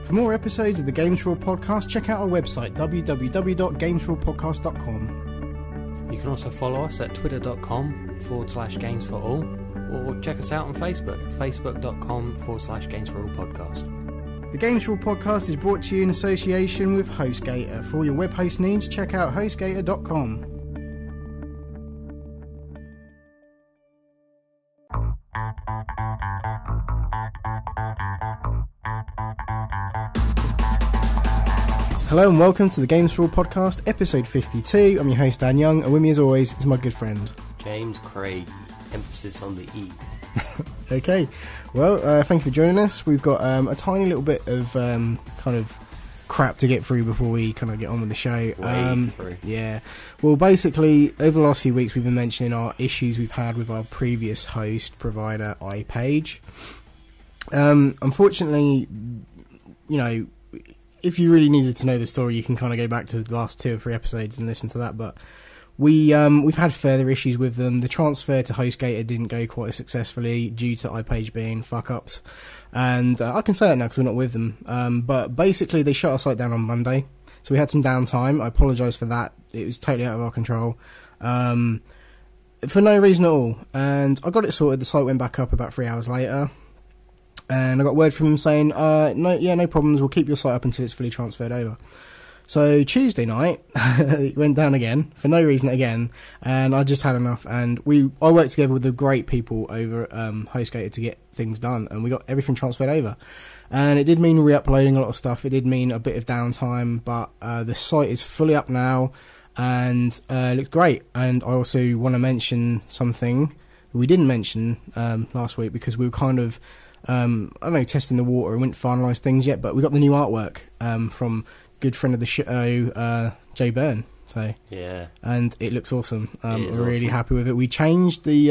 For more episodes of the Games4all podcast, check out our website www.games4all.podcast.com. You can also follow us at twitter.com/Games4all or check us out on Facebook, facebook.com/Games4all podcast. The Games4all podcast is brought to you in association with HostGator. For all your web host needs, check out hostgator.com. Hello and welcome to the Games4all podcast, episode 52. I'm your host Dan Young, and with me as always is my good friend James Craig, emphasis on the E. Okay, well, thank you for joining us. We've got a tiny little bit of kind of crap to get through before we kind of get on with the show. Through. Yeah, well, basically, over the last few weeks we've been mentioning our issues we've had with our previous host provider, iPage. Unfortunately, you know, if you really needed to know the story, you can kind of go back to the last 2 or 3 episodes and listen to that, but we've had further issues with them. The transfer to HostGator didn't go quite as successfully due to iPage being fuck-ups. And I can say that now because we're not with them. But basically, they shut our site down on Monday. So we had some downtime. I apologise for that. It was totally out of our control. For no reason at all. And I got it sorted. The site went back up about 3 hours later. And I got word from them saying, no problems. We'll keep your site up until it's fully transferred over. So Tuesday night, it went down again, for no reason again, and I just had enough, and I worked together with the great people over at HostGator to get things done, and we got everything transferred over. And it did mean re-uploading a lot of stuff, it did mean a bit of downtime, but the site is fully up now, and it looks great. And I also want to mention something we didn't mention last week, because we were kind of, testing the water, and we didn't finalise things yet, but we got the new artwork from good friend of the show, Jay Byrne. So yeah, and it looks awesome. We're really happy with it. We changed the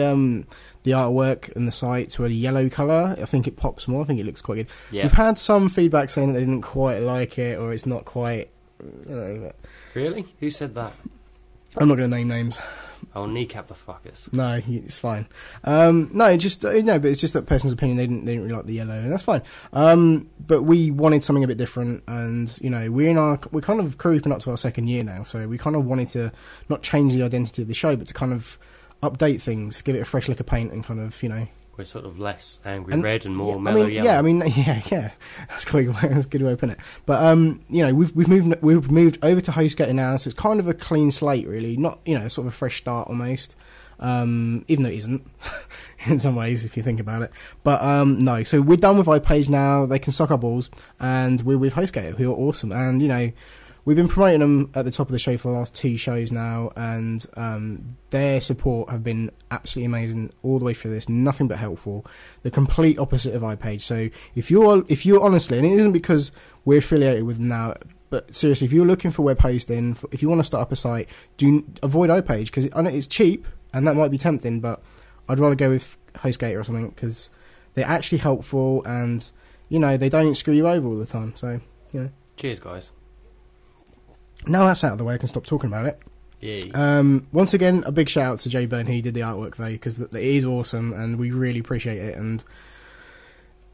artwork and the site to a yellow colour. I think it pops more. I think it looks quite good. Yeah. We've had some feedback saying that they didn't quite like it, or it's not quite. Really? Who said that? I'm not going to name names. I'll kneecap the fuckers. No, it's fine. But it's just that person's opinion. They didn't really like the yellow, and that's fine. But we wanted something a bit different, and we're kind of creeping up to our 2nd year now, so we kind of wanted to not change the identity of the show, but to kind of update things, give it a fresh lick of paint, and kind of We're sort of less angry red and more mellow yellow. Yeah. That's quite that's a good way of putting it. But we've moved over to HostGator now, so it's kind of a clean slate, really. Not sort of a fresh start almost. Even though it isn't in some ways if you think about it. But no, so we're done with iPage now. They can suck our balls, and we're with HostGator, who are awesome. And we've been promoting them at the top of the show for the last 2 shows now, and their support have been absolutely amazing all the way through this. Nothing but helpful. The complete opposite of iPage. So if you're honestly, and it isn't because we're affiliated with them now, but seriously, if you're looking for web hosting, if you want to start up a site, do avoid iPage, because I know it's cheap and that might be tempting, but I'd rather go with HostGator or something, because they're actually helpful, and they don't screw you over all the time. So cheers, guys. Now that's out of the way, I can stop talking about it. Yeah. Once again, a big shout out to Jay Byrne, who did the artwork though, because it is awesome, and we really appreciate it. And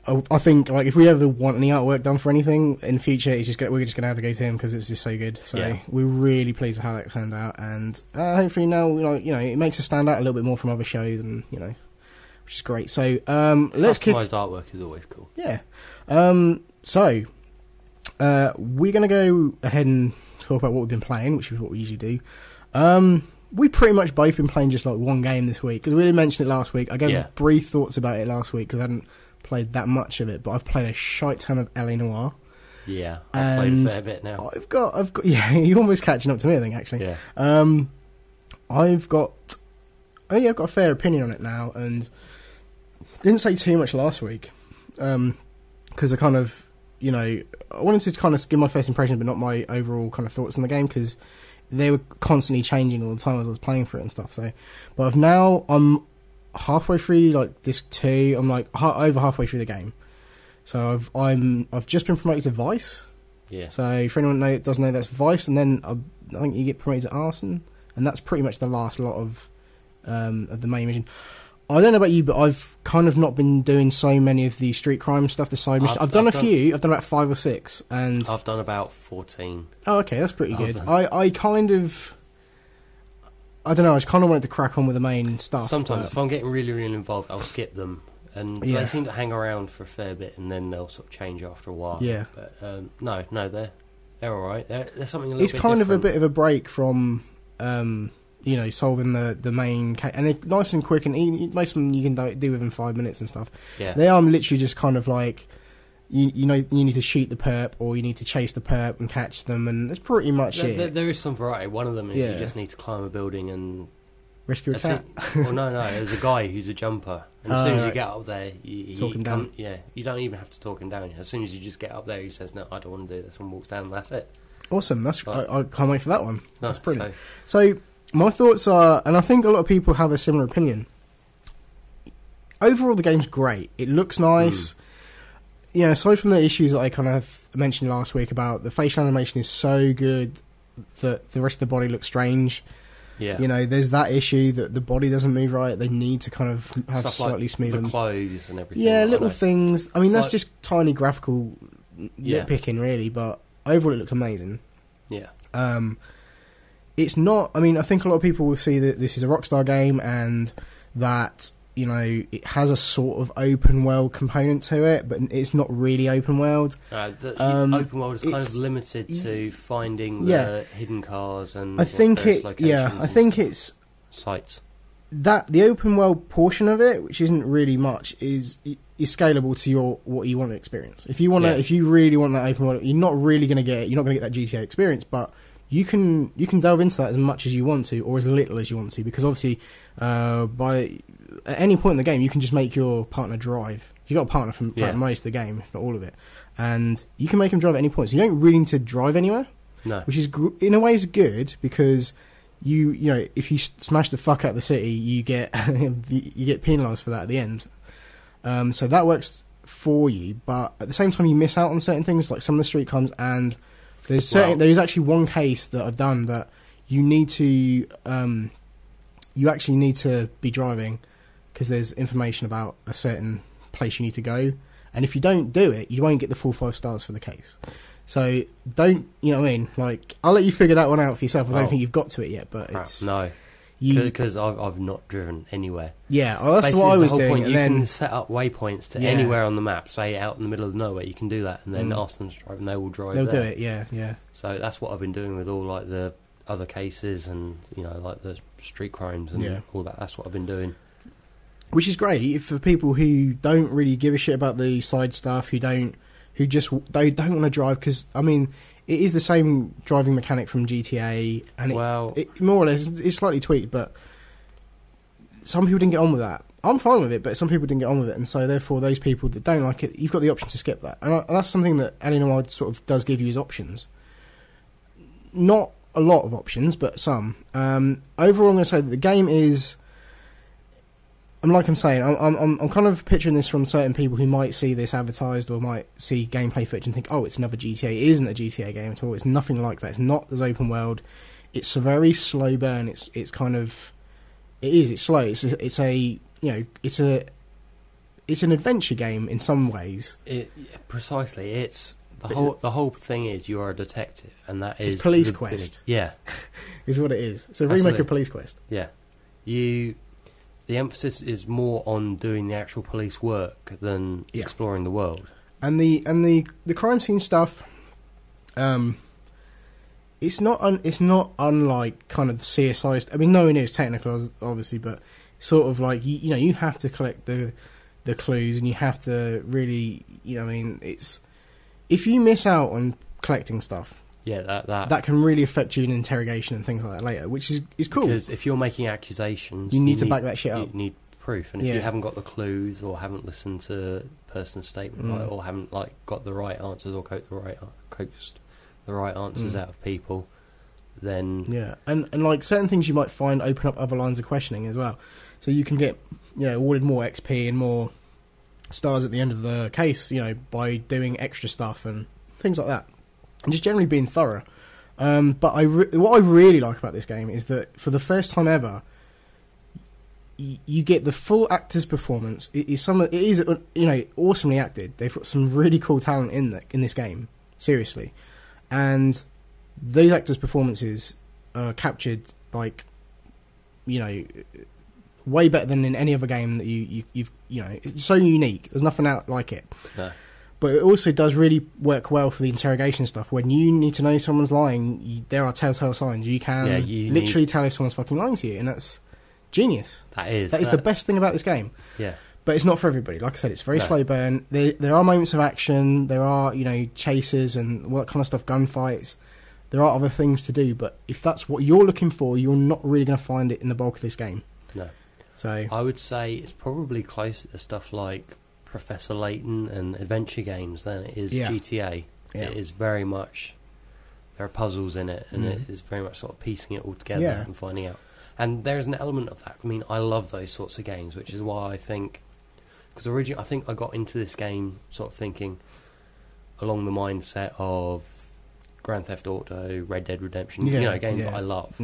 I think, if we ever want any artwork done for anything in the future, we're just gonna have to go to him, because it's just so good. So we're really pleased with how that turned out, and hopefully now, it makes us stand out a little bit more from other shows, and which is great. So let's customized artwork is always cool. Yeah. So we're gonna go ahead and talk about what we've been playing, which is what we usually do. We pretty much both been playing just one game this week, because we didn't mention it last week. I gave brief thoughts about it last week because I hadn't played that much of it, but I've played a shite ton of Noire. Yeah, I've played a fair bit now. I've got you're almost catching up to me, I think, actually. Yeah. I've got a fair opinion on it now, and didn't say too much last week, because I kind of I wanted to kind of give my first impression, but not my overall kind of thoughts on the game, because they were constantly changing all the time as I was playing for it and stuff. So, but I'm halfway through disc 2. I'm over halfway through the game. So I've just been promoted to Vice. Yeah. So for anyone that doesn't know, that's Vice, and then I think you get promoted to Arson, and that's pretty much the last lot of the main mission. I don't know about you, but I've kind of not been doing so many of the street crime stuff, the side missions. I've done a few. I've done about 5 or 6, and I've done about 14. Oh, okay, that's pretty good. I kind of, I don't know. I just kind of wanted to crack on with the main stuff. Sometimes, if I'm getting really, really involved, I'll skip them, and they seem to hang around for a fair bit, and then they'll sort of change after a while. Yeah, but no, they're all right. They're something a little bit different. It's kind of a bit of a break from. Solving the main case, and they're nice and quick, and most of them you can do within 5 minutes and stuff. Yeah, they are literally just kind of like you need to shoot the perp, or you need to chase the perp and catch them, and that's pretty much it. There is some variety. One of them is you just need to climb a building and rescue a cat. Well, no, there's a guy who's a jumper, and as soon as you get up there, talk him down. Yeah, you don't even have to talk him down. As soon as you just get up there, he says, "No, I don't want to do this," and walks down. And that's it. Awesome. That's I can't wait for that one. That's brilliant. So my thoughts are, and I think a lot of people have a similar opinion. Overall, the game's great. It looks nice. Aside from the issues that I kind of mentioned last week about the facial animation is so good that the rest of the body looks strange. Yeah. There's that issue that the body doesn't move right. They need to kind of have stuff slightly like smoother. The clothes and everything. Yeah, little things. I mean, that's like, just tiny graphical nitpicking, really, but overall it looks amazing. Yeah. It's not. I mean, I think a lot of people will see that this is a Rockstar game and that it has a sort of open world component to it, but it's not really open world. The open world is kind of limited to finding the hidden cars and I think it's sites. That the open world portion of it, which isn't really much, is scalable to what you want to experience. If you really want that open world, you're not really going to get it. You're not going to get that GTA experience, but you can delve into that as much as you want to, or as little as you want to, because obviously, at any point in the game, you can just make your partner drive. You've got a partner from most of the game, if not all of it, and you can make him drive at any point. So you don't really need to drive anywhere. No, which is in a way is good because if you smash the fuck out of the city, you get penalised for that at the end. So that works for you, but at the same time, you miss out on certain things, like some of the street crimes, and there is actually one case that I've done that you need to you actually need to be driving because there's information about a certain place you need to go, and if you don't do it, you won't get the full 5 stars for the case. So don't, you know what I mean? Like, I'll let you figure that one out for yourself. I don't think you've got to it yet, but it's no, because I've not driven anywhere. Yeah, that's what I was doing. Point. And you then can set up waypoints to anywhere on the map, say out in the middle of nowhere. You can do that, and then ask them to drive, and they will drive. They'll do it. Yeah. So that's what I've been doing with all like the other cases and like the street crimes and all that. That's what I've been doing. Which is great for people who don't really give a shit about the side stuff, who don't want to drive, because I mean it is the same driving mechanic from GTA, and it more or less it's slightly tweaked, but some people didn't get on with that. I'm fine with it, but some people didn't get on with it, and so therefore those people that don't like it, you've got the option to skip that, and that's something that Noire sort of does give you as options. Not a lot of options, but some. Overall, I'm going to say that the game is. And like I'm saying, I'm kind of picturing this from certain people who might see this advertised or might see gameplay footage and think, oh, it's another GTA. It isn't a GTA game at all. It's nothing like that. It's not as open world. It's a very slow burn. It's slow. It's an adventure game in some ways. Precisely. It's the whole thing is you are a detective, and that is Police Quest. Yeah, is what it is. It's a remake of Police Quest. Yeah, the emphasis is more on doing the actual police work than exploring the world. And the crime scene stuff, it's not unlike kind of CSI. I mean, nowhere near as technical, obviously, but sort of like you have to collect the clues, and you have to really, I mean, it's if you miss out on collecting stuff. Yeah, that can really affect you in interrogation and things like that later, which is cool. Because if you're making accusations, you need to back that shit up. You need proof, and if you haven't got the clues, or haven't listened to the person's statement, or haven't got the right answers, or coaxed the right answers out of people, then and like certain things you might find open up other lines of questioning as well. So you can get awarded more XP and more stars at the end of the case, by doing extra stuff and things like that. And just generally being thorough. But what I really like about this game is that for the first time ever, you get the full actor's performance. It is awesomely acted. They've got some really cool talent in this game, seriously, and those actors' performances are captured like, way better than in any other game that you've it's so unique. There's nothing out like it. No. But it also does really work well for the interrogation stuff. When you need to know if someone's lying, there are telltale signs. You can literally tell if someone's fucking lying to you, and that's genius. That is the best thing about this game. Yeah. But it's not for everybody. Like I said, it's very slow burn. There are moments of action. There are, chases and all that kind of stuff, gunfights. There are other things to do, but if that's what you're looking for, you're not really going to find it in the bulk of this game. No. So I would say it's probably closer to stuff like Professor Layton and adventure games than it is GTA. Yeah. It is very much, there are puzzles in it, and it is very much sort of piecing it all together and finding out. And there's an element of that. I mean, I love those sorts of games, which is why I think, because originally I think I got into this game sort of thinking along the mindset of Grand Theft Auto, Red Dead Redemption, games that I love.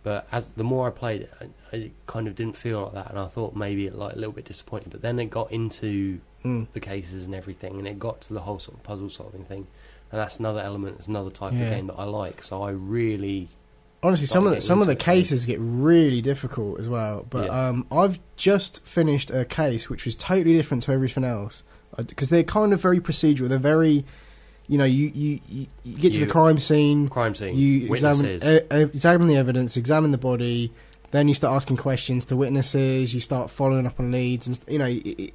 But as the more I played it, I kind of didn't feel like that, and I thought maybe it like a little bit disappointing. But then it got into the cases and everything, and it got to the whole sort of puzzle solving thing, and that's another element, it's another type of game that I like. So I really, honestly, some of the cases get really difficult as well. But I've just finished a case which was totally different to everything else, because they're kind of very procedural. They're very, you get to the crime scene. You examine the evidence, examine the body, then you start asking questions to witnesses. You start following up on leads, and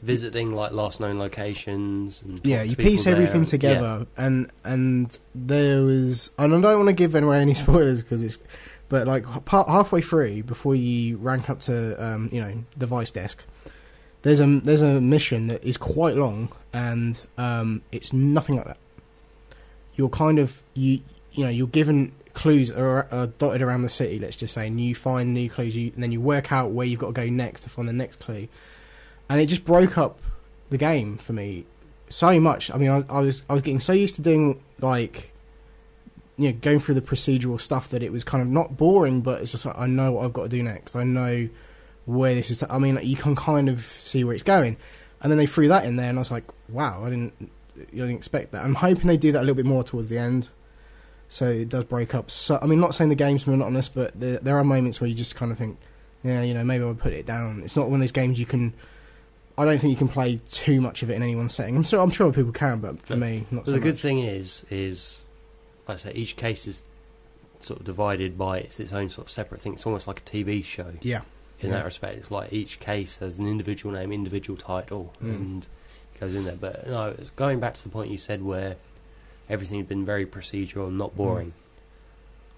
visiting like last known locations. And you piece everything together, and there was, and I don't want to give away any spoilers but like halfway through, before you rank up to the vice desk, there's a mission that is quite long, and it's nothing like that. You're kind of you're given clues are dotted around the city, let's just say, and you find new clues, and then you work out where you've got to go next to find the next clue, and it just broke up the game for me so much. I mean, I was getting so used to doing like going through the procedural stuff that it was kind of not boring, but it's just like, I know what I've got to do next. I know where this is. I mean, you can kind of see where it's going, and then they threw that in there, and I was like, wow, I didn't expect that. I'm hoping they do that a little bit more towards the end, so it does break up. So I mean, not saying the game's monotonous, but there are moments where you just kind of think, maybe I'll put it down. It's not one of those games you can. I don't think you can play too much of it in any one setting. I'm sure people can, but for me, not so much. The good thing is like I say, each case is sort of divided by its own sort of separate thing. It's almost like a TV show. Yeah. In that respect, it's like each case has an individual name, individual title, and goes in there. But no, going back to the point you said where everything had been very procedural and not boring.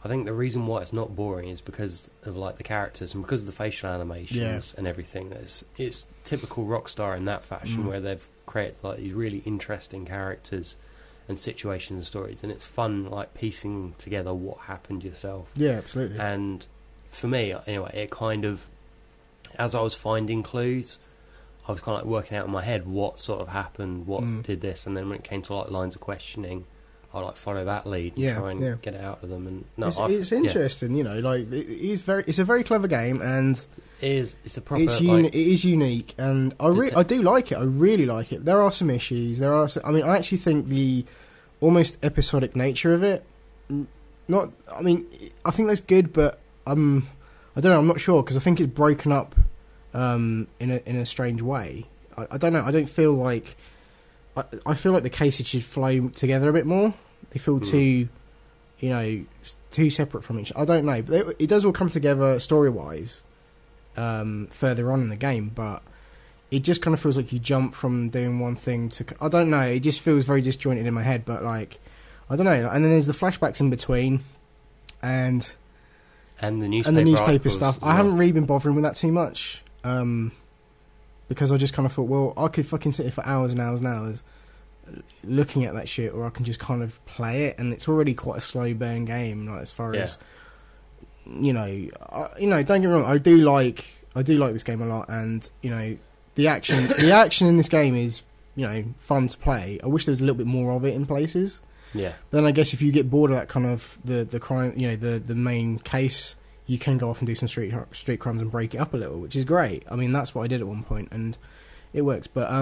I think the reason why it's not boring is because of like the characters and because of the facial animations and everything. It's typical Rockstar in that fashion, where they've created like these really interesting characters and situations and stories, and it's fun like piecing together what happened yourself. Yeah, absolutely. And for me, anyway, it kind of, as I was finding clues, I was kind of like working out in my head what sort of happened, what did this, and then when it came to like lines of questioning, I like follow that lead and try and get it out of them. And it's interesting, like it's a very clever game, and it's a proper. It is unique, and I do like it. I really like it. There are some issues. I actually think the almost episodic nature of it. I think that's good, but I don't know. I'm not sure, because I think it's broken up in a strange way. I don't know. I don't feel like. I feel like the cases should flow together a bit more. They feel too separate from each other. I don't know, but it does all come together story-wise further on in the game, but it just kind of feels like you jump from doing one thing to... I don't know, it just feels very disjointed in my head, but like, I don't know. And then there's the flashbacks in between, and the newspaper stuff. Well. I haven't really been bothering with that too much, because I just kind of thought, well, I could fucking sit here for hours and hours and hours looking at that shit, or I can just kind of play it, and it's already quite a slow burn game, like as far as don't get me wrong, I do like this game a lot, and the action in this game is fun to play. I wish there was a little bit more of it in places. Yeah. Then I guess if you get bored of that kind of the crime, the main case, you can go off and do some street crimes and break it up a little, which is great. I mean, that's what I did at one point, and it works. But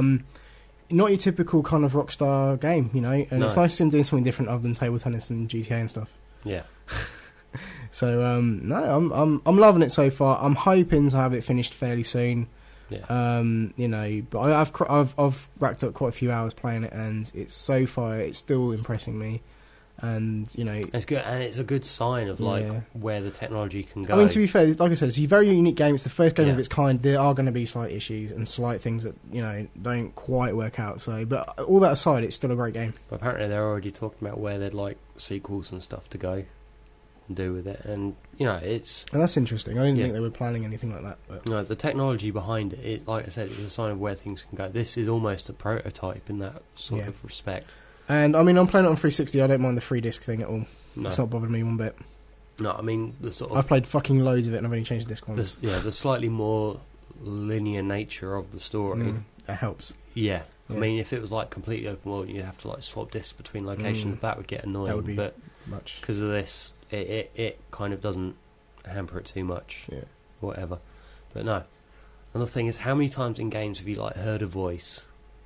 not your typical kind of Rockstar game, you know. And it's nice to see them doing something different other than table tennis and GTA and stuff. Yeah. So no, I'm loving it so far. I'm hoping to have it finished fairly soon. Yeah. You know, but I've racked up quite a few hours playing it, and it's still impressing me. And you know, it's good, and it's a good sign of like where the technology can go. I mean, to be fair, like I said, it's a very unique game. It's the first game of its kind. There are going to be slight issues and slight things that, you know, don't quite work out. So, but all that aside, it's still a great game. But apparently, they're already talking about where they'd like sequels and stuff to go and do with it, and you know, and that's interesting. I didn't think they were planning anything like that. But. No, the technology behind it, like I said, it's a sign of where things can go. This is almost a prototype in that sort of respect. And I mean, I'm playing it on 360. I don't mind the free disc thing at all. No. It's not bothered me one bit. No, I mean the sort of. I've played fucking loads of it, and I've only changed the disc once. The slightly more linear nature of the story. That helps. Yeah. I mean, if it was like completely open world, you'd have to like swap discs between locations. That would get annoying. That would be much. Because of this, it kind of doesn't hamper it too much. Yeah. Whatever. But no. Another thing is, how many times in games have you like heard a voice?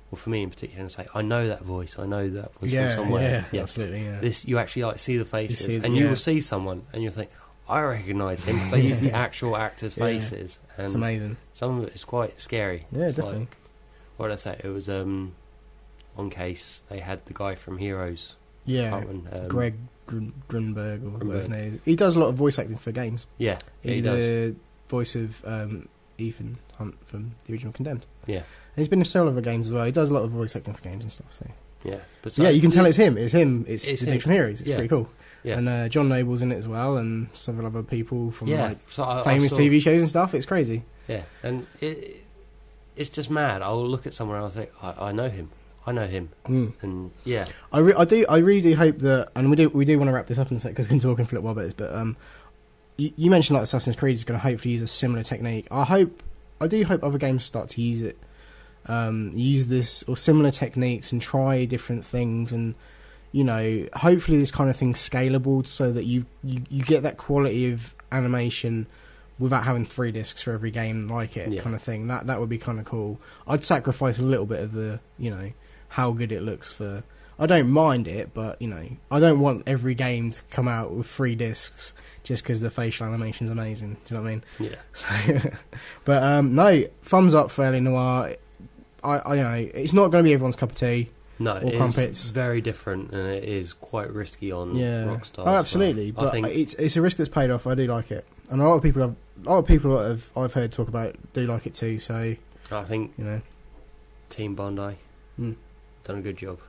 Well, for me in particular, and say, I know that voice from somewhere. Yeah, absolutely, yeah. This, you actually like see the faces, and you will see someone, and you'll think, I recognise him, because they use the actual actors' faces. And it's amazing. Some of it is quite scary. Yeah, it's definitely. Like, what did I say? It was, on case, they had the guy from Heroes. Yeah, Greg Grunberg, or whatever his name is. He does a lot of voice acting for games. Yeah, he does. The voice of Ethan Hunt from the original Condemned. Yeah. And he's been in several other games as well. He does a lot of voice acting for games and stuff. So yeah, but so you can tell it's him. It's the dude from Heroes. It's pretty cool. Yeah. And John Noble's in it as well, and several other people from famous I TV shows and stuff. It's crazy. Yeah, and it's just mad. I'll look at someone and I'll say, I know him. I know him. And yeah, I really do hope that, and we do want to wrap this up in a sec because we've been talking for a little while about this. But you mentioned like Assassin's Creed is going to hopefully use a similar technique. I do hope other games start to use it. Use this or similar techniques and try different things, and you know, hopefully this kind of thing's scalable so that you get that quality of animation without having 3 discs for every game like it kind of thing. That would be kind of cool. I'd sacrifice a little bit of the, you know, how good it looks for. I don't mind it, but you know, I don't want every game to come out with 3 discs just because the facial animation's amazing. Do you know what I mean? Yeah. So, but no, thumbs up for LA Noire. I you know, it's not going to be everyone's cup of tea. No, or crumpets. It's very different, and it is quite risky on Rockstar. Oh, absolutely. Well. But it's a risk that's paid off. I do like it, and a lot of people I've heard talk about it do like it too. So I think, you know, Team Bondi done a good job.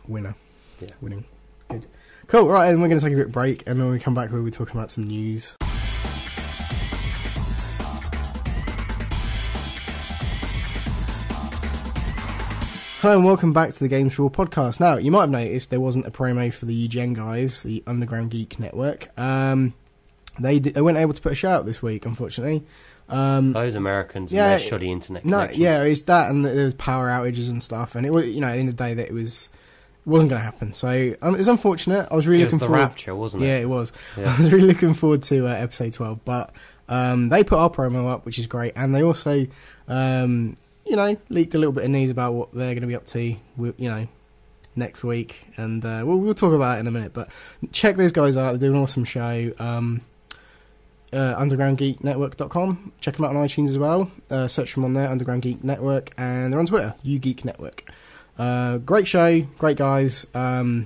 Winner. Yeah, winning. Good. Cool. Right, and we're going to take a bit break, and then when we come back, we'll be talking about some news. Hello and welcome back to the Games4all podcast. Now, you might have noticed there wasn't a promo for the UGN guys, the Underground Geek Network. They weren't able to put a show out this week, unfortunately. Those Americans and their shoddy internet connections. Yeah, it's that, and there was power outages and stuff, and it was, you know, at the end of the day that it wasn't going to happen. So it's unfortunate. I was really looking forward. It was the rapture, wasn't it? Yeah, it was. Yeah. I was really looking forward to episode 12, but they put our promo up, which is great, and they also you know, leaked a little bit of news about what they're going to be up to, you know, next week, and we'll talk about it in a minute. But check those guys out; they're doing an awesome show. UndergroundGeekNetwork.com. Check them out on iTunes as well. Search them on there, Underground Geek Network, and they're on Twitter, UGeek Network. Great show, great guys, and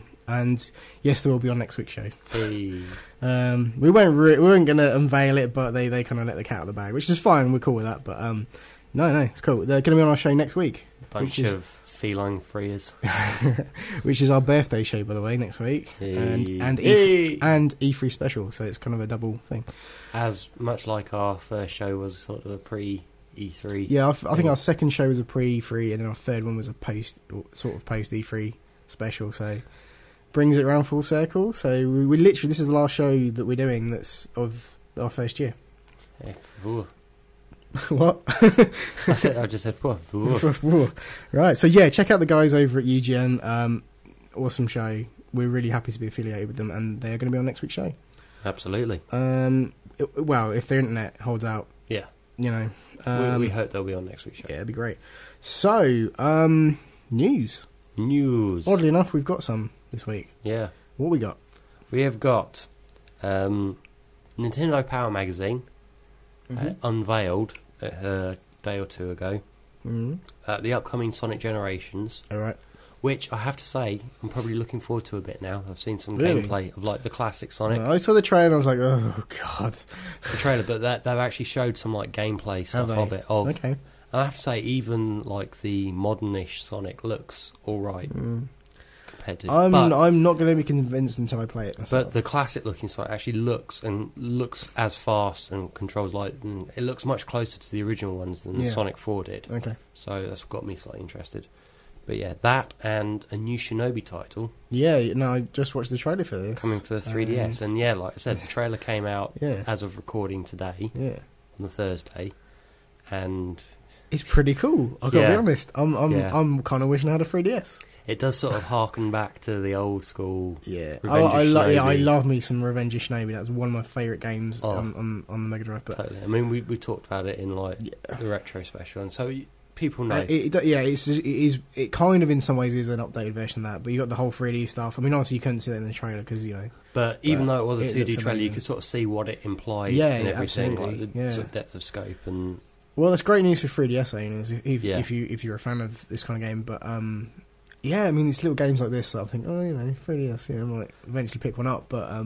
yes, they will be on next week's show. Hey. We weren't going to unveil it, but they kind of let the cat out of the bag, which is fine. We're cool with that, but no, it's cool. They're going to be on our show next week. Bunch of feline freers. Which is our birthday show, by the way, next week. Hey. And E3 special, so it's kind of a double thing. As much like our first show was sort of a pre-E3. Yeah, I think our second show was a pre-E3, and then our third one was a post-E3 special, so brings it around full circle. So we literally, this is the last show that we're doing that's of our first year. Ooh. What? I just said right, so yeah, check out the guys over at UGN. Awesome show. We're really happy to be affiliated with them, and they're going to be on next week's show. Absolutely. Well, if their internet holds out, Yeah. you know. We hope they'll be on next week's show. Yeah, it'd be great. So, news. Oddly enough, we've got some this week. Yeah. What we got? We have got Nintendo Power Magazine unveiled a day or two ago the upcoming Sonic Generations. All right. Which I have to say, I'm probably looking forward to a bit now. I've seen some Really? gameplay of like the classic Sonic. I saw the trailer and I was like, oh god. The trailer, but they've actually showed some like gameplay stuff of it. Okay. And I have to say, even like the modernish Sonic looks all right compared to. I'm not going to be convinced until I play it myself. But the classic looking Sonic actually looks as fast and controls like it looks much closer to the original ones than Sonic 4 did. Okay. So that's got me slightly interested. But yeah, that and a new Shinobi title. Yeah, no, I just watched the trailer for this. Coming for 3DS. And yeah, like I said, the trailer came out as of recording today, on the Thursday. And it's pretty cool, I've got to be honest. I'm kind of wishing I had a 3DS. It does sort of harken back to the old school. Yeah, I love me some Revenge of Shinobi. That's one of my favourite games on the Mega Drive. But totally. I mean, we talked about it in like the retro special, and so people know. It kind of in some ways is an updated version of that, but you got the whole 3D stuff. I mean, obviously you couldn't see that in the trailer because But even though it was a 2D trailer, you could sort of see what it implied and everything, absolutely. like the sort of depth of scope and. Well, that's great news for 3DS owners if you're a fan of this kind of game. But I mean, these little games like this, I think, 3DS, I might eventually pick one up. But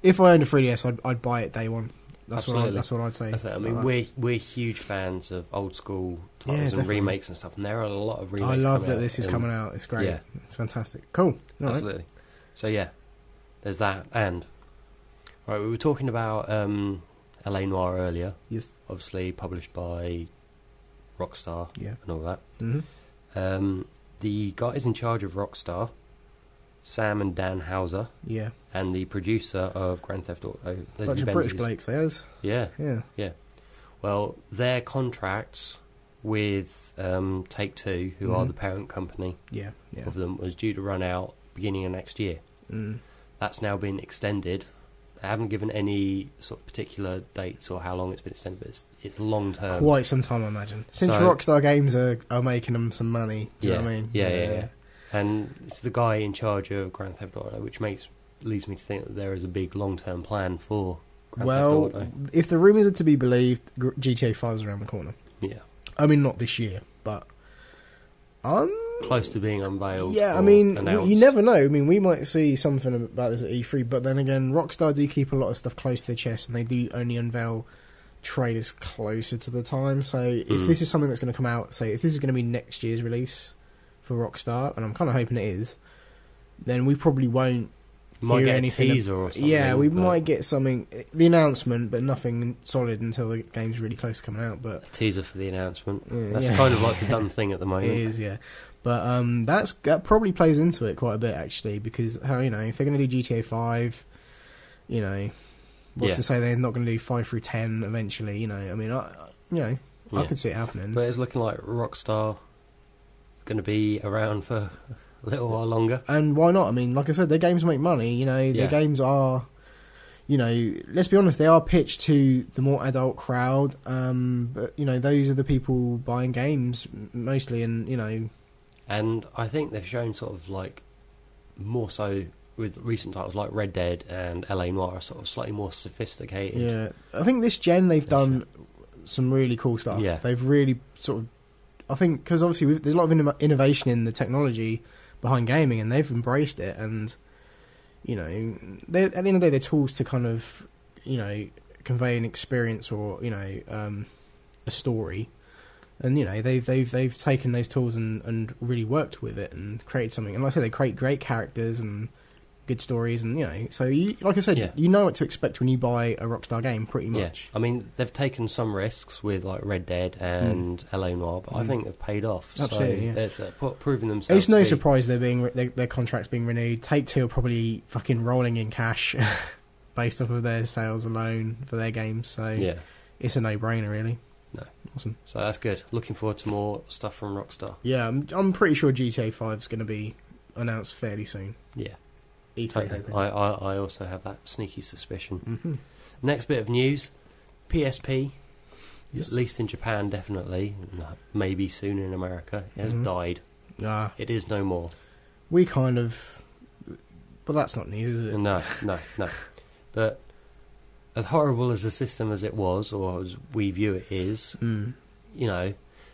if I owned a 3DS, I'd buy it day one. That's what I'd say. That's it. I mean, we're huge fans of old school titles and remakes and stuff, and there are a lot of remakes. I love that this is coming out. It's great. Yeah. It's fantastic. Cool. Absolutely. Right. So yeah, there's that. And right, we were talking about LA Noire earlier. Yes. Obviously published by Rockstar. Yeah. And all that. Mm-hmm. The guys in charge of Rockstar, Sam and Dan Houser. Yeah. And the producer of Grand Theft Auto. Bunch of British blokes, they is. Yeah. Well, their contracts with Take-Two, who are the parent company of them, was due to run out beginning of next year. That's now been extended. They haven't given any sort of particular dates or how long it's been extended, but it's long term. Quite some time, I imagine. Since Rockstar Games are making them some money, do you know what I mean? Yeah. And it's the guy in charge of Grand Theft Auto, which leads me to think that there is a big long-term plan for Grand Theft Auto. If the rumours are to be believed, GTA 5 is around the corner. Yeah. I mean, not this year, but close to being unveiled. Yeah, I mean, you never know. I mean, we might see something about this at E3, but then again, Rockstar do keep a lot of stuff close to their chest, and they do only unveil trailers closer to the time. So if this is something that's going to come out, say, if this is going to be next year's release for Rockstar, and I'm kind of hoping it is, then we probably won't might hear get anything. A teaser or something. Yeah, we might get something, the announcement, but nothing solid until the game's really close to coming out. But a teaser for the announcement. That's kind of like the done thing at the moment. It is, yeah. But that probably plays into it quite a bit, actually, because if they're going to do GTA 5, what's to say they're not going to do 5 through 10 eventually? I mean, I could see it happening. But it's looking like Rockstar going to be around for a little while longer. And why not? I mean, like I said, their games make money. Their games are, let's be honest, they are pitched to the more adult crowd. But those are the people buying games mostly, and And I think they've shown sort of like more so with recent titles like Red Dead and LA Noire are sort of slightly more sophisticated. Yeah, I think this gen they've done some really cool stuff. Yeah. They've really sort of, I think, because obviously there's a lot of innovation in the technology behind gaming, and they've embraced it. And they at the end of the day, they're tools to kind of convey an experience or a story. And they've taken those tools and really worked with it and created something. And like I said, they create great characters and good stories, and so like I said, you know what to expect when you buy a Rockstar game, pretty much. I mean, they've taken some risks with like Red Dead and LA Noire, but I think they've paid off. Absolutely, so proving themselves. It's no surprise their contracts being renewed. Take-Two are probably fucking rolling in cash based off of their sales alone for their games. So it's a no-brainer, really. No. Awesome. So that's good. Looking forward to more stuff from Rockstar. Yeah, I'm pretty sure GTA 5 is going to be announced fairly soon. Yeah. E3 totally. hoping. I also have that sneaky suspicion. Mm-hmm. Next bit of news, PSP, Yes. at least in Japan, definitely, maybe soon in America, it has died. It is no more. We kind of... But that's not news, is it? No. But as horrible as the system as it was, or as we view it is, you know,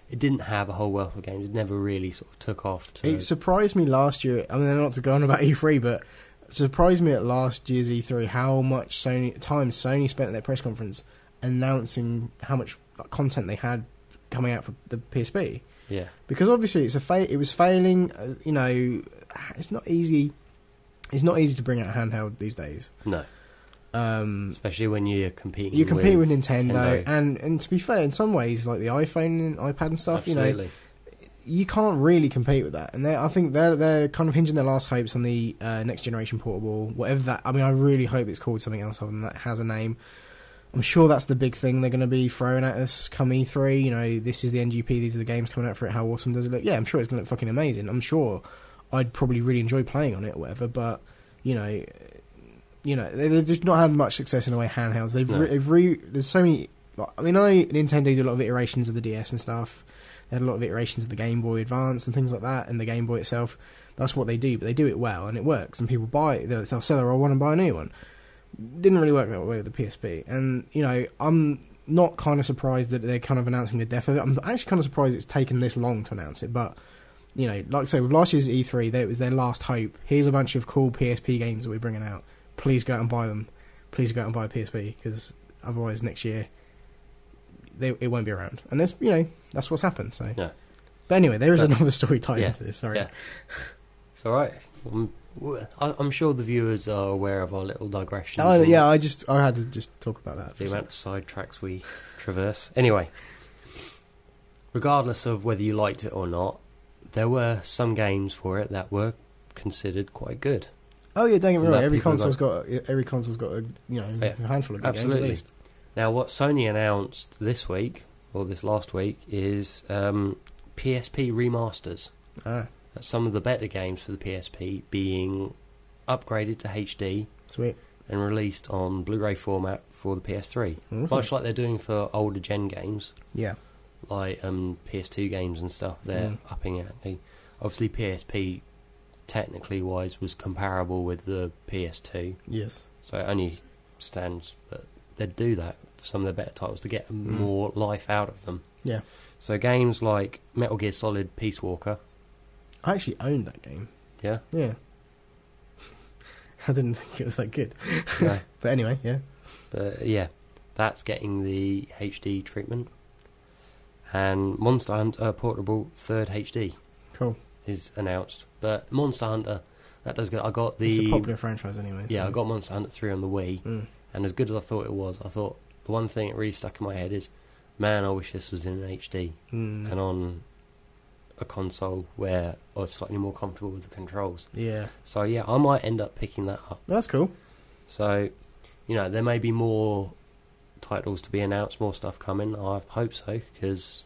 it didn't have a whole wealth of games. It never really sort of took off. It surprised me last year. I mean, not to go on about E3, but it surprised me at last year's E3 how much Sony spent at their press conference announcing how much content they had coming out for the PSP. Yeah. Because obviously it was failing. You know, it's not easy. It's not easy to bring out a handheld these days. No. Especially when you're competing. You compete with Nintendo, and to be fair, in some ways, like the iPhone and iPad and stuff, Absolutely. you know, you can't really compete with that. And I think they're kind of hinging their last hopes on the next generation portable, whatever that. I mean, I really hope it's called something else other than that has a name. I'm sure that's the big thing they're going to be throwing at us come E3. You know, this is the NGP, these are the games coming out for it. How awesome does it look? Yeah, I'm sure it's going to look fucking amazing. I'm sure I'd probably really enjoy playing on it or whatever, but you know, they've just not had much success in the way handhelds. There's so many. Like, I mean, I know Nintendo did a lot of iterations of the DS and stuff. They had a lot of iterations of the Game Boy Advance and things like that, and the Game Boy itself. That's what they do, but they do it well, and it works, and people buy it. They'll sell their old one and buy a new one. Didn't really work that way with the PSP, and you know, I'm not kind of surprised that they're kind of announcing the death of it. I'm actually kind of surprised it's taken this long to announce it, but you know, like I say, with last year's E3, it was their last hope. Here's a bunch of cool PSP games that we're bringing out. Please go out and buy them. Please go out and buy a PSP, because otherwise next year it won't be around. And that's, you know, that's what's happened. So, yeah. But anyway, there is another story tied into this. Sorry. Yeah. It's all right. I'm sure the viewers are aware of our little digressions. Oh yeah, I had to just talk about that. The amount of sidetracks we traverse. Anyway, regardless of whether you liked it or not, there were some games for it that were considered quite good. Oh yeah, don't get me wrong. Every console's got a a handful of good games at least. Now, what Sony announced this week or this last week is PSP Remasters. That's some of the better games for the PSP being upgraded to HD. Sweet. And released on Blu-ray format for the PS3. Okay. Much like they're doing for older gen games. Yeah. Like PS2 games and stuff, they're upping it. Obviously, PSP, technically wise, was comparable with the PS2. Yes. So it only stands that they'd do that for some of the better titles to get more life out of them. Yeah. So games like Metal Gear Solid Peace Walker. I actually owned that game. Yeah? Yeah. I didn't think it was that good. No. But anyway, yeah. But yeah, that's getting the HD treatment. And Monster Hunter Portable 3rd HD is announced. But Monster Hunter, that does good. I got it's a popular franchise anyway. Yeah, so. I got Monster Hunter 3 on the Wii. And as good as I thought it was, I thought the one thing that really stuck in my head is, man, I wish this was in HD. And on a console where I was slightly more comfortable with the controls. Yeah. So yeah, I might end up picking that up. That's cool. So, you know, there may be more titles to be announced, more stuff coming. I hope so, because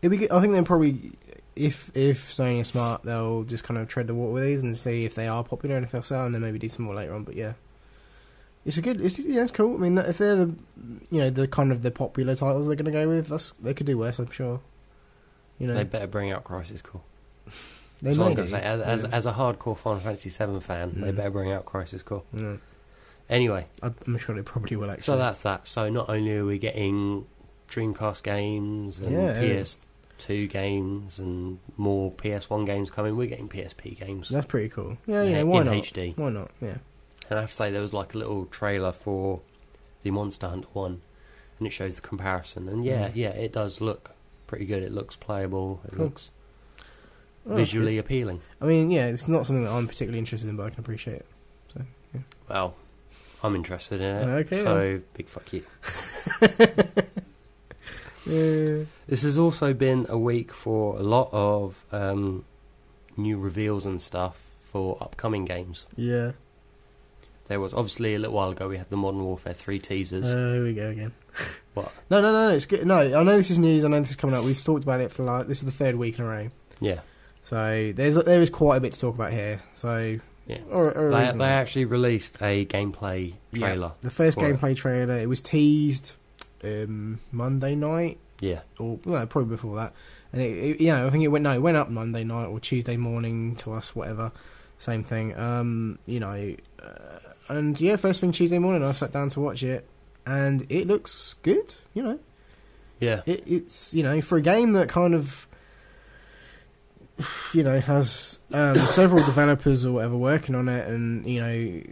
it'd be good. I think they'll probably, if Sony are smart, they'll just kind of tread the water with these and see if they are popular and if they'll sell, and then maybe do some more later on. But yeah, it's cool. I mean, if they're the kind of the popular titles they're going to go with, they could do worse, I'm sure. You know, they better bring out Crisis Core. They so may I'm going to say, as a hardcore Final Fantasy VII fan, they better bring out Crisis Core. Anyway, I'm sure they probably will. Actually, so that's that. So not only are we getting Dreamcast games and PS2 games and more PS1 games coming, we're getting PSP games. That's pretty cool. Yeah. Why not? HD. Why not? Yeah. And I have to say, there was like a little trailer for the Monster Hunter one, and it shows the comparison. And it does look pretty good. It looks playable. It looks visually appealing. I mean, yeah, it's not something that I'm particularly interested in, but I can appreciate it. So, yeah. Well, I'm interested in it. Okay, so big fuck you. Yeah. This has also been a week for a lot of new reveals and stuff for upcoming games. Yeah. There was obviously a little while ago we had the Modern Warfare 3 teasers. Here we go again. What? No, it's good. No, I know this is news. I know this is coming up. We've talked about it for this is the 3rd week in a row. Yeah. So there is quite a bit to talk about here. So Yeah. Or they actually released a gameplay trailer. Yeah, the first gameplay trailer. It was teased Monday night. Yeah. Or probably before that. And I think it went up Monday night or Tuesday morning to us, whatever. Same thing. And first thing Tuesday morning, I sat down to watch it, and it looks good. Yeah. It's for a game that kind of has several developers or whatever working on it, and the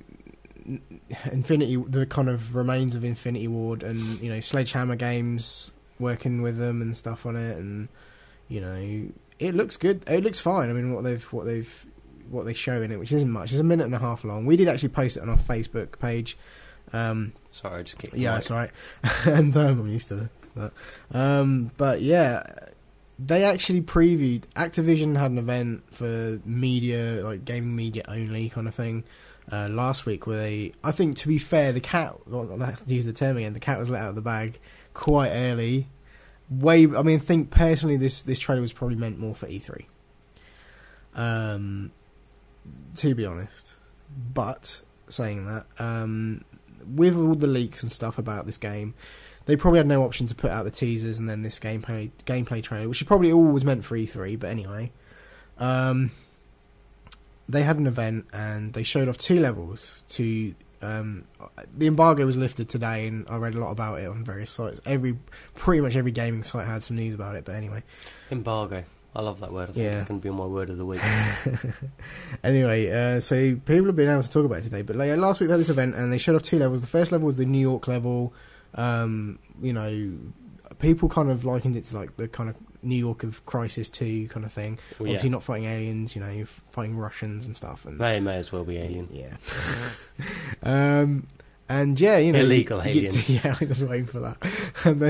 kind of remains of Infinity Ward, and Sledgehammer Games working with them and stuff on it, and it looks good. It looks fine. I mean, what they show in it, which isn't much. It's a minute and a half long. We did actually post it on our Facebook page. Sorry, I just kicked. Yeah, that's right. And I'm used to that. But yeah, they actually previewed. Activision had an event for media, like gaming media only kind of thing, last week, where I think, to be fair, the cat. I have to use the term again. The cat was let out of the bag quite early. I think personally, this trailer was probably meant more for E3. To be honest, but saying that, with all the leaks and stuff about this game, they probably had no option to put out the teasers and then this gameplay trailer, which is probably all was meant for E3. But anyway, they had an event and they showed off 2 levels to. The embargo was lifted today, and I read a lot about it on various sites. Pretty much every gaming site had some news about it. But anyway, embargo. I love that word. I think it's going to be on my word of the week. Anyway, so people have been able to talk about it today. But last week they had this event, and they showed off 2 levels. The first level was the New York level. People kind of likened it to like the kind of New York of Crisis 2 kind of thing. Well, obviously not fighting aliens, you're fighting Russians and stuff. And they may as well be alien. Yeah. And yeah, illegal aliens. I was waiting for that. And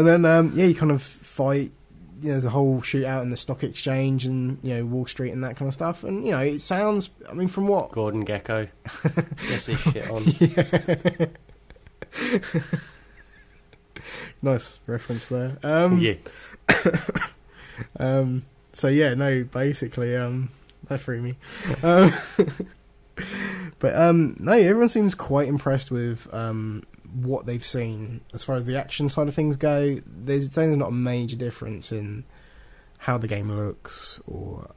then, and then you kind of fight. There's a whole shootout in the stock exchange and Wall Street and that kind of stuff. And it sounds. I mean, from what Gordon Gekko gets his shit on. Yeah. Nice reference there. Yeah. So yeah, no, basically, that threw me. But no, everyone seems quite impressed with what they've seen as far as the action side of things go. There's not a major difference in how the game looks, or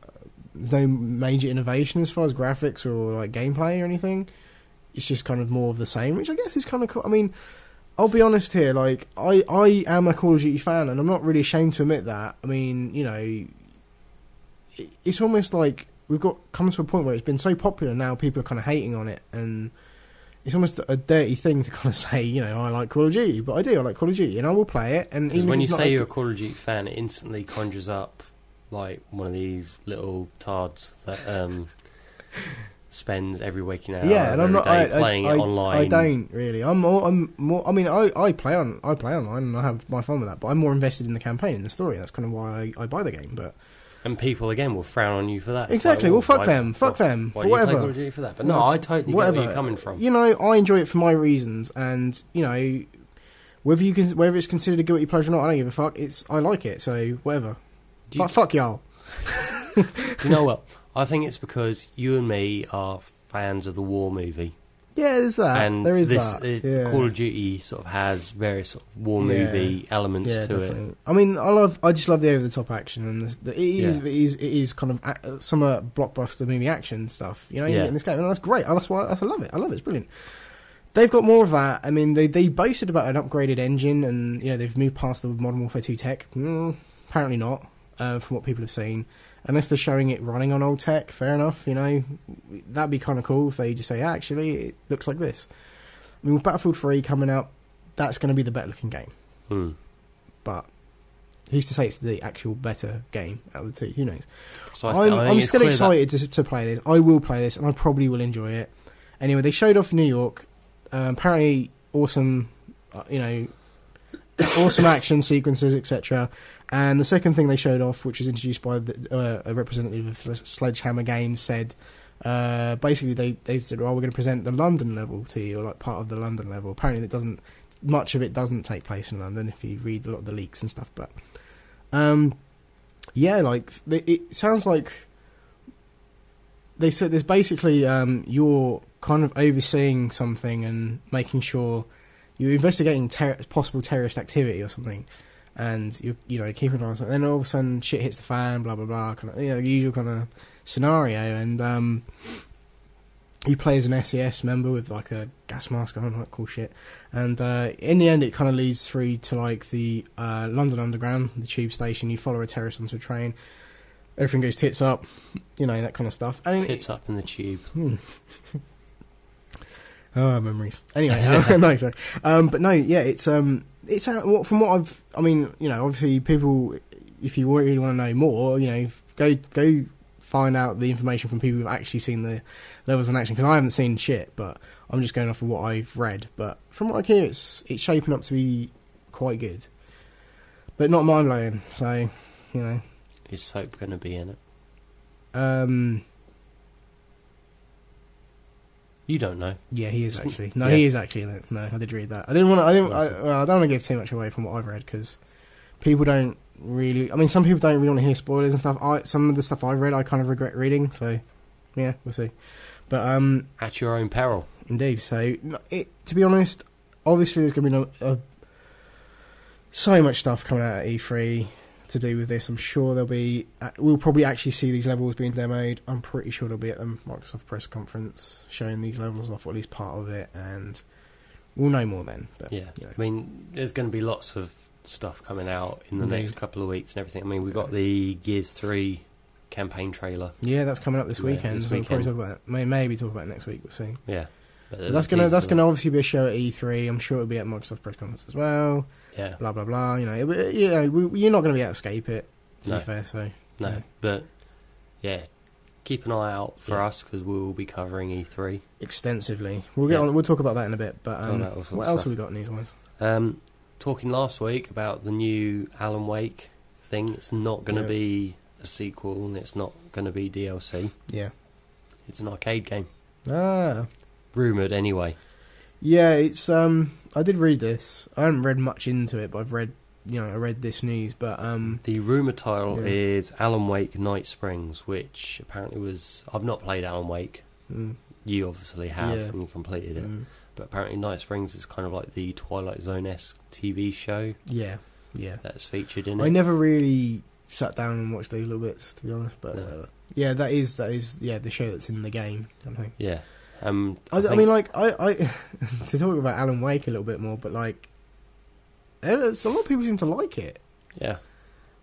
there's no major innovation as far as graphics or like gameplay or anything. It's just kind of more of the same, which I guess is kind of cool. I mean, I'll be honest here, like I am a Call of Duty fan, and I'm not really ashamed to admit that. I mean, it's almost like we've come to a point where it's been so popular now, people are kind of hating on it, and it's almost a dirty thing to kind of say, I like Call of Duty, but I like Call of Duty, and I will play it. And even when you say you're a Call of Duty fan, it instantly conjures up like one of these little tards that spends every waking hour and I'm not playing it online. I don't really. I'm more. I mean, I play online and I have my fun with that, but I'm more invested in the campaign and the story. That's kind of why I buy the game. And people again will frown on you for that. Exactly. Well, fuck them. Why do you play Call of Duty for that? But no, I totally get where you're coming from. I enjoy it for my reasons, and whether it's considered a guilty pleasure or not, I don't give a fuck. I like it, so whatever. Fuck y'all. You know what? I think it's because you and me are fans of the war movie. Yeah, there's that. And there is that. Call of Duty sort of has various sort of war movie elements to definitely. it. I mean, I just love the over the top action, and it is kind of some blockbuster movie action stuff. You get in this game, and that's great. That's why I love it. I love it. It's brilliant. They've got more of that. I mean, they boasted about an upgraded engine, and they've moved past the Modern Warfare 2 tech. Apparently not, from what people have seen. Unless they're showing it running on old tech, fair enough, that'd be kind of cool if they just say, actually, it looks like this. I mean, with Battlefield 3 coming out, that's going to be the better looking game. But who's to say it's the actual better game out of the two? Who knows? I'm still excited to play this. I will play this, and I probably will enjoy it. Anyway, they showed off New York. Apparently awesome, awesome action sequences, etc. And the second thing they showed off, which was introduced by a representative of Sledgehammer Games, said basically they said, we're going to present the London level to you, or like part of the London level. Apparently much of it doesn't take place in London if you read a lot of the leaks and stuff, but it sounds like they said there's basically you're kind of overseeing something and making sure you're investigating possible terrorist activity or something, and you're keeping an eye on something. Then all of a sudden shit hits the fan, blah blah blah, kind of the usual kind of scenario, and you play as an SES member with like a gas mask on, like cool shit. And in the end, it kind of leads through to like the London Underground, the tube station. You follow a terrorist onto a train. Everything goes tits up, that kind of stuff. And tits up in the tube. Oh, memories. Anyway, no, sorry. But no, yeah, it's from what I've. I mean, obviously, people, if you really want to know more, go find out the information from people who've actually seen the levels in action, because I haven't seen shit, but I'm just going off of what I've read. But from what I hear, it's shaping up to be quite good, but not mind blowing. So, is Soap going to be in it? You don't know. Yeah, he is actually. No, he is actually in it. No, I did read that. I don't want to give too much away from what I've read, because people don't really. I mean, some people don't really want to hear spoilers and stuff. Some of the stuff I've read, I kind of regret reading. So, yeah, we'll see. But at your own peril, indeed. So, to be honest, obviously there's going to be so much stuff coming out at E3 to do with this. I'm sure we'll probably actually see these levels being demoed. I'm pretty sure they'll be at the Microsoft press conference showing these levels off, or at least part of it, and we'll know more then. But, yeah, I mean, there's going to be lots of stuff coming out in the next couple of weeks and everything. I mean, we've got the Gears 3 campaign trailer. Yeah, that's coming up this weekend. We'll probably talk about it. Maybe talk about it next week. We'll see. Yeah, but that's gonna obviously be a show at E3. I'm sure it'll be at Microsoft press conference as well. Yeah. Blah blah blah. You're not going to be able to escape it. To be fair, so no. Yeah. But yeah, keep an eye out for us, because we will be covering E3 extensively. We'll get on. We'll talk about that in a bit. But what else have we got news-wise? Talking last week about the new Alan Wake thing. It's not going to be a sequel, and it's not going to be DLC. Yeah, it's an arcade game. Ah, rumoured anyway. Yeah, it's I did read this. I haven't read much into it, but I've read I read this news. But the rumour title is Alan Wake Night Springs, which apparently was. I've not played Alan Wake. You obviously have, and you completed it. But apparently Night Springs is kind of like the Twilight Zone-esque TV show. Yeah. That's featured in it. I never really sat down and watched those little bits, to be honest. But yeah, that is the show that's in the game, I think. Yeah. I mean, like, I to talk about Alan Wake a little bit more, but like, a lot of people seem to like it. Yeah.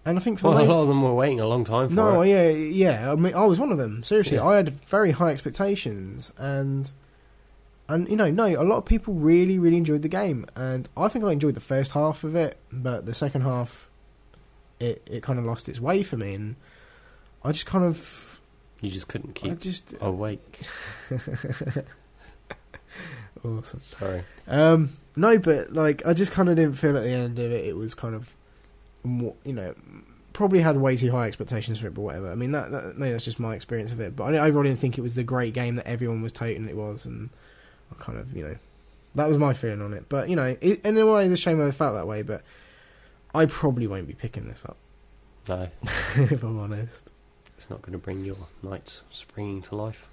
And I think a lot of them were waiting a long time for it. Yeah. I mean, I was one of them. Seriously, I had very high expectations, and a lot of people really, really enjoyed the game, and I think I enjoyed the first half of it, but the second half, it kind of lost its way for me, and I just kind of. You just couldn't keep awake. Awesome. Sorry. No, but like I just kind of didn't feel at the end of it. It was kind of, probably had way too high expectations for it, but whatever. I mean, maybe that's just my experience of it. But I really didn't think it was the great game that everyone was touting it was, and I kind of, that was my feeling on it. But in a way, it's a shame I felt that way. But I probably won't be picking this up. No, if I'm honest. It's not going to bring your nights springing to life?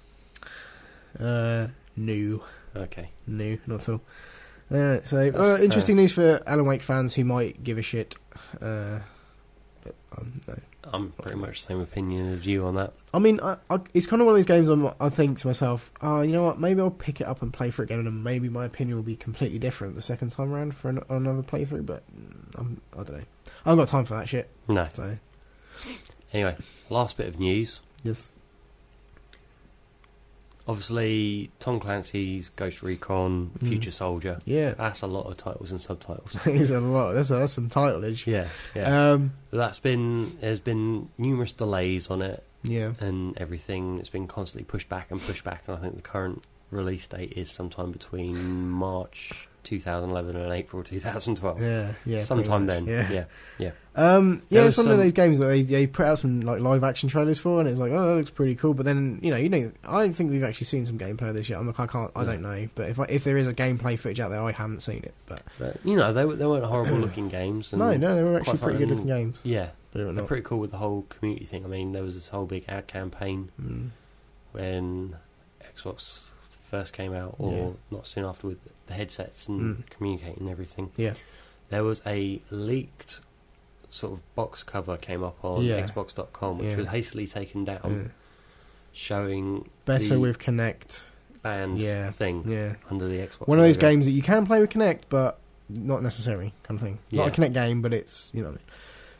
No. Okay. No, not at all. Interesting news for Alan Wake fans who might give a shit. But no. I'm pretty much the same opinion as you on that. I mean, it's kind of one of those games I think to myself, you know what, maybe I'll pick it up and play for it again, and maybe my opinion will be completely different the second time around for another playthrough, but I don't know. I haven't got time for that shit. No. So. Anyway, last bit of news. Yes. Obviously, Tom Clancy's Ghost Recon, Future Soldier. Yeah. That's a lot of titles and subtitles. It's a lot. That's some titleage. Yeah. There's been numerous delays on it. Yeah. And everything. It's been constantly pushed back, and I think the current release date is sometime between March 2011 and April 2012. Yeah. Sometime then. Yeah. It's one of those games that they put out some like live action trailers for, and it's like, oh, that looks pretty cool. But then I don't think we've actually seen some gameplay of this yet. I don't know. But if there is a gameplay footage out there, I haven't seen it. But they weren't horrible looking games. And no, they were actually pretty good looking games. Yeah, they're pretty cool with the whole community thing. I mean, there was this whole big ad campaign when Xbox first came out, or not soon after, with the headsets and communicating and everything. Yeah. There was a leaked sort of box cover came up on Xbox.com, which was hastily taken down, showing better with Kinect band thing under the Xbox. One of those games that you can play with Kinect, but not necessary kind of thing. Not a Kinect game, but it's, you know what I mean.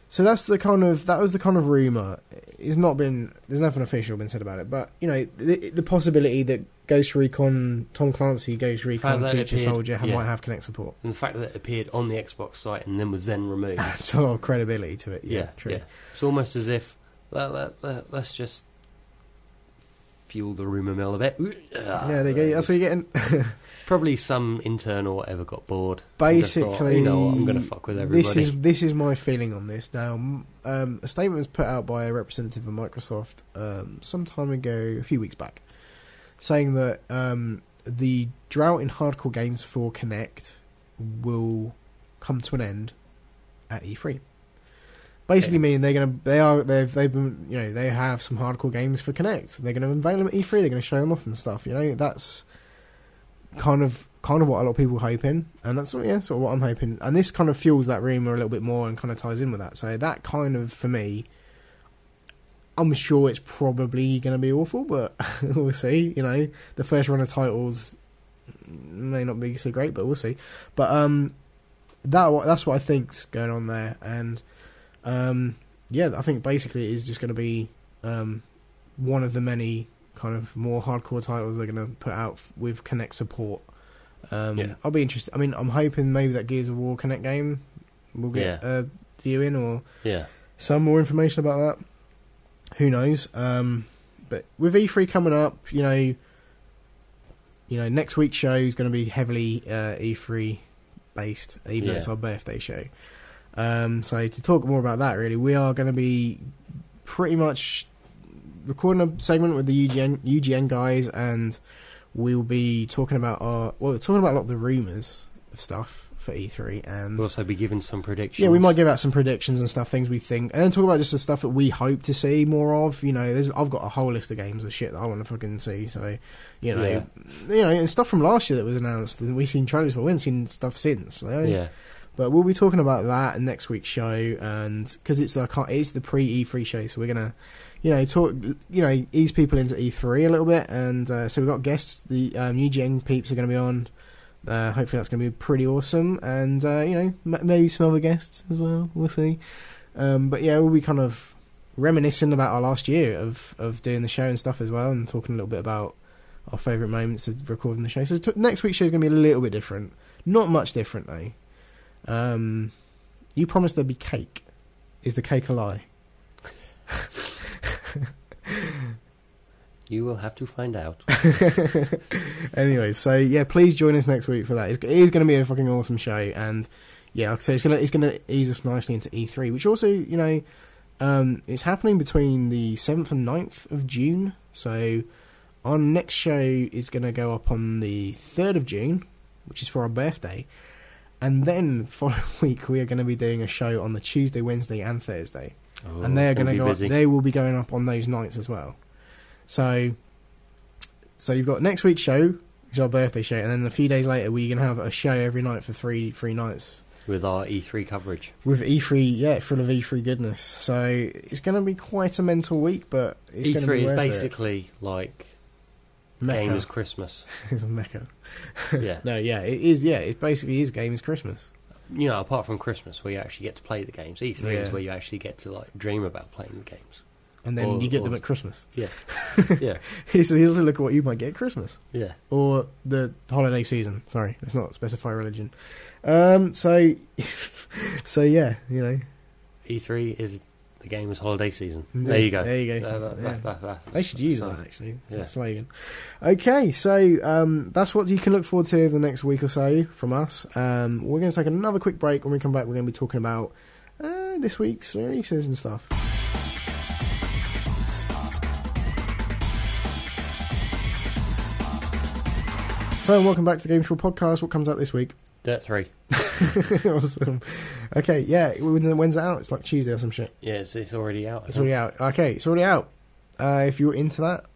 So that was the kind of rumour. There's nothing official been said about it, but you know the possibility that Ghost Recon, Tom Clancy Ghost Recon Future Soldier might have Kinect support, and the fact that it appeared on the Xbox site and then was then removed, adds a lot of credibility to it. Yeah, true. Yeah. It's almost as if let's just fuel the rumour mill a bit. Yeah, there you go. That's what you're getting. Probably some intern or whatever got bored. Basically, thought, you know what, I'm going to fuck with everybody. This is my feeling on this. Now, a statement was put out by a representative of Microsoft some time ago, a few weeks back, saying that the drought in hardcore games for Kinect will come to an end at E3. Basically, meaning they have some hardcore games for Kinect. They're going to unveil them at E3. They're going to show them off and stuff. You know, that's kind of what a lot of people are hoping, and that's sort of what I'm hoping. And this kind of fuels that rumor a little bit more and kind of ties in with that. So that kind of, for me, I'm sure it's probably going to be awful, but we'll see. You know, the first run of titles may not be so great, but we'll see. But that's what I think's going on there, and I think basically it is just going to be one of the many kind of more hardcore titles they're going to put out with Kinect support. I'll be interested. I mean, I'm hoping maybe that Gears of War Kinect game will get a viewing or some more information about that. Who knows? But with E3 coming up, you know, next week's show is going to be heavily E3 based, even though it's our birthday show. So to talk more about that, really, we are going to be pretty much recording a segment with the UGN guys, and we'll be talking about a lot of the rumours of stuff for E3, and we'll also be giving some predictions. Yeah, we might give out some predictions and stuff, things we think, and then talk about just the stuff that we hope to see more of. You know, I've got a whole list of games of shit that I want to fucking see. So, you know, and stuff from last year that was announced, and we've seen trailers for. We haven't seen stuff since. You know? But we'll be talking about that in next week's show, and because it's the pre-E3 show, so we're gonna, talk, ease people into E3 a little bit, and so we've got guests. The UGN peeps are going to be on. Hopefully that's going to be pretty awesome, and maybe some other guests as well. We'll see. But yeah, we'll be kind of reminiscing about our last year of doing the show and stuff as well, and talking a little bit about our favourite moments of recording the show. So next week's show is going to be a little bit different. Not much different though. You promised there'd be cake. Is the cake a lie? You will have to find out. Anyway, so yeah, please join us next week for that. It is going to be a fucking awesome show, and yeah, like I say, it's going to ease us nicely into E3, which also, it's happening between the 7th and 9th of June. So our next show is going to go up on the 3rd of June, which is for our birthday. And then the following week, we are going to be doing a show on the Tuesday, Wednesday, and Thursday. Oh, and they are going to go. They will be going up on those nights as well. So you've got next week's show, which is our birthday show, and then a few days later, we're going to have a show every night for three nights with our E3 coverage. With E3, full of E3 goodness. So it's going to be quite a mental week, but it's going to be E3 worth is basically like Mecca. Gamers Christmas. It's a Mecca. Yeah. No, yeah, it is. Yeah, it basically is Gamers Christmas. Apart from Christmas, where you actually get to play the games, E3 is where you actually get to dream about playing the games. And then you get them at Christmas. Yeah. Yeah. So you also look at what you might get at Christmas. Yeah. Or the holiday season. Sorry, let's not specify religion. So yeah, E3 is the game's holiday season. There you go. There you go. They should use that, actually. It's a slogan. Okay, so that's what you can look forward to over the next week or so from us. We're going to take another quick break. When we come back, we're going to be talking about this week's releases and stuff. Hello and welcome back to the Games4all podcast. What comes out this week? Dirt 3. Awesome. Okay, yeah. When's it out? It's like Tuesday or some shit. Yeah, it's already out. It's already out. Okay, it's already out. If you're into that,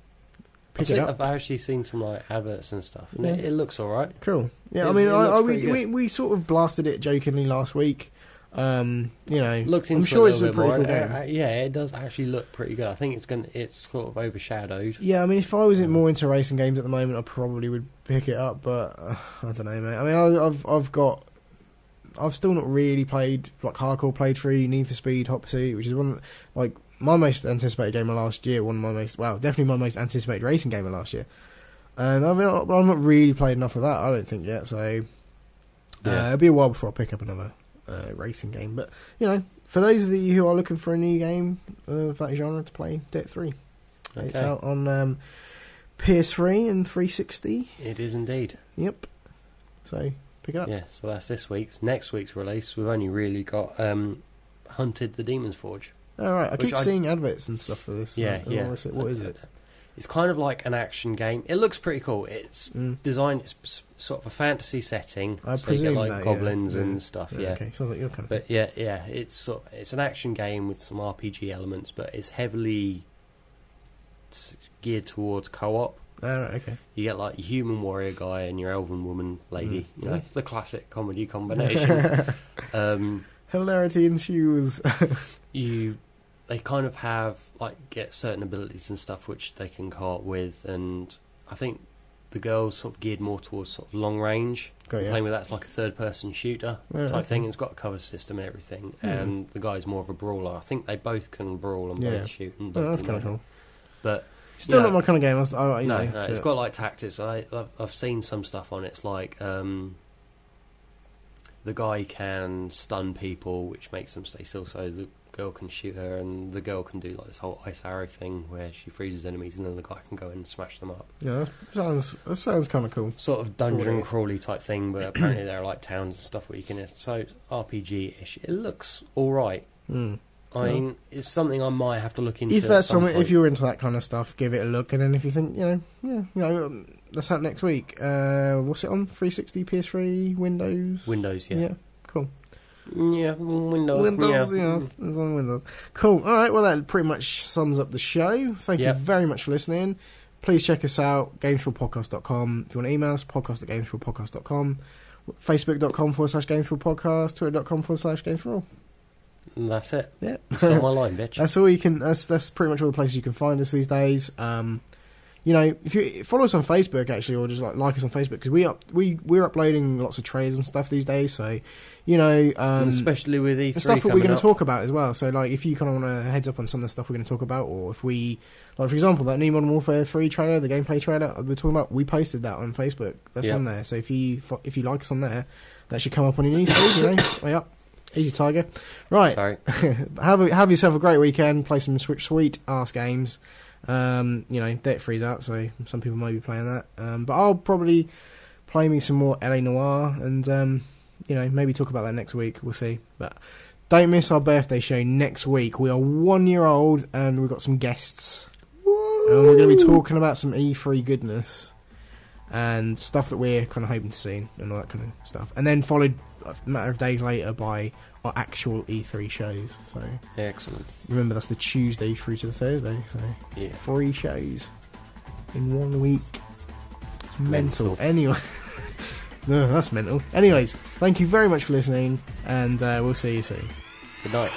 pick it up. I've actually seen some like adverts and stuff, and it looks all right. Cool. Yeah, we sort of blasted it jokingly last week. Looked into I'm sure it's a bit pretty more, cool game. It does actually look pretty good. I think it's sort of overshadowed. Yeah, I mean, if I was more into racing games at the moment, I probably would pick it up. But I don't know, mate. I mean, I've still not really played like hardcore played through Need for Speed Hot Pursuit, which is my most anticipated game of last year. Definitely my most anticipated racing game of last year. And I've not really played enough of that, I don't think yet. So it'll be a while before I pick up another racing game. But for those of you who are looking for a new game of that genre to play, Dirt 3. Okay. It's out on PS3 and 360. It is indeed. Yep. So pick it up. Yeah. So that's this week's. Next week's release, we've only really got Hunted the Demon's Forge. All right. I keep seeing adverts and stuff for this. Yeah. What is it? It's kind of like an action game. It looks pretty cool. It's designed. It's sort of a fantasy setting. I so you get like goblins yeah. and stuff. Yeah. Okay. Sounds like your kind of. But it's an action game with some RPG elements, but it's heavily geared towards co-op. Oh, right, okay. You get like your human warrior guy and your elven woman lady. The classic comedy combination. Hilarity ensues. They kind of have get certain abilities and stuff which they can co-op with, and I think the girl's sort of geared more towards sort of long range. Playing with that's like a third person shooter type thing, and it's got a cover system and everything. And the guy's more of a brawler. I think they both can brawl and both shoot. And that's kind of cool. But still not my kind of game. No, it's got like tactics. I've seen some stuff on it. It's like the guy can stun people, which makes them stay still, so the girl can shoot her, and the girl can do like this whole ice arrow thing where she freezes enemies, and then the guy can go in and smash them up. Yeah, that sounds kind of cool. Sort of dungeon crawly type thing, but apparently there are like towns and stuff where you can. So RPG-ish. It looks all right. I mean, it's something I might have to look into. If that's something, if you're into that kind of stuff, give it a look. And then if you think, that's out next week. What's it on? 360, PS3, Windows. Windows, yeah. Yeah, cool. Yeah, Windows. Yeah, it's on Windows. Cool. All right. Well, that pretty much sums up the show. Thank you very much for listening. Please check us out, Games4all.podcast.com. If you want to email us, podcast@Games4all.podcast.com. Facebook.com/Games4all podcast. Twitter.com/Games4all. And that's it. Yeah. It's on my line, bitch. That's all you can. That's pretty much all the places you can find us these days. If you follow us on Facebook, actually, or just like us on Facebook, because we're uploading lots of trailers and stuff these days. So, and especially with E3 the stuff that we're going to talk about as well. So, like, if you kind of want to heads up on some of the stuff we're going to talk about, or if we, like, for example, that new Modern Warfare 3 trailer, the gameplay trailer we're talking about, we posted that on Facebook. That's on there. So if you like us on there, that should come up on your newsfeed. Way up. Easy, Tiger. Right. Sorry. have yourself a great weekend. Play some sweet ass games. Dirt 3's out, so some people might be playing that. But I'll probably play me some more LA Noire, and maybe talk about that next week. We'll see. But don't miss our birthday show next week. We are 1 year old, and we've got some guests. Woo! And we're going to be talking about some E3 goodness and stuff that we're kind of hoping to see, and all that kind of stuff. And then followed a matter of days later by our actual E3 shows. So excellent. Remember, that's the Tuesday through to the Thursday. So 3 shows in 1 week. Mental. Anyway, no, that's mental. Anyways, thank you very much for listening, and we'll see you soon. Good night.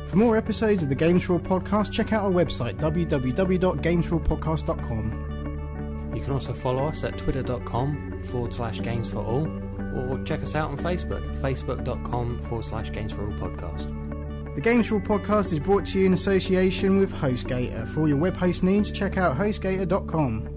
For more episodes of the Games4all podcast, check out our website, www.Games4all podcast.com. You can also follow us at twitter.com/Games4all, or check us out on Facebook, facebook.com/Games4all podcast. The Games4all podcast is brought to you in association with HostGator. For all your web host needs, check out HostGator.com.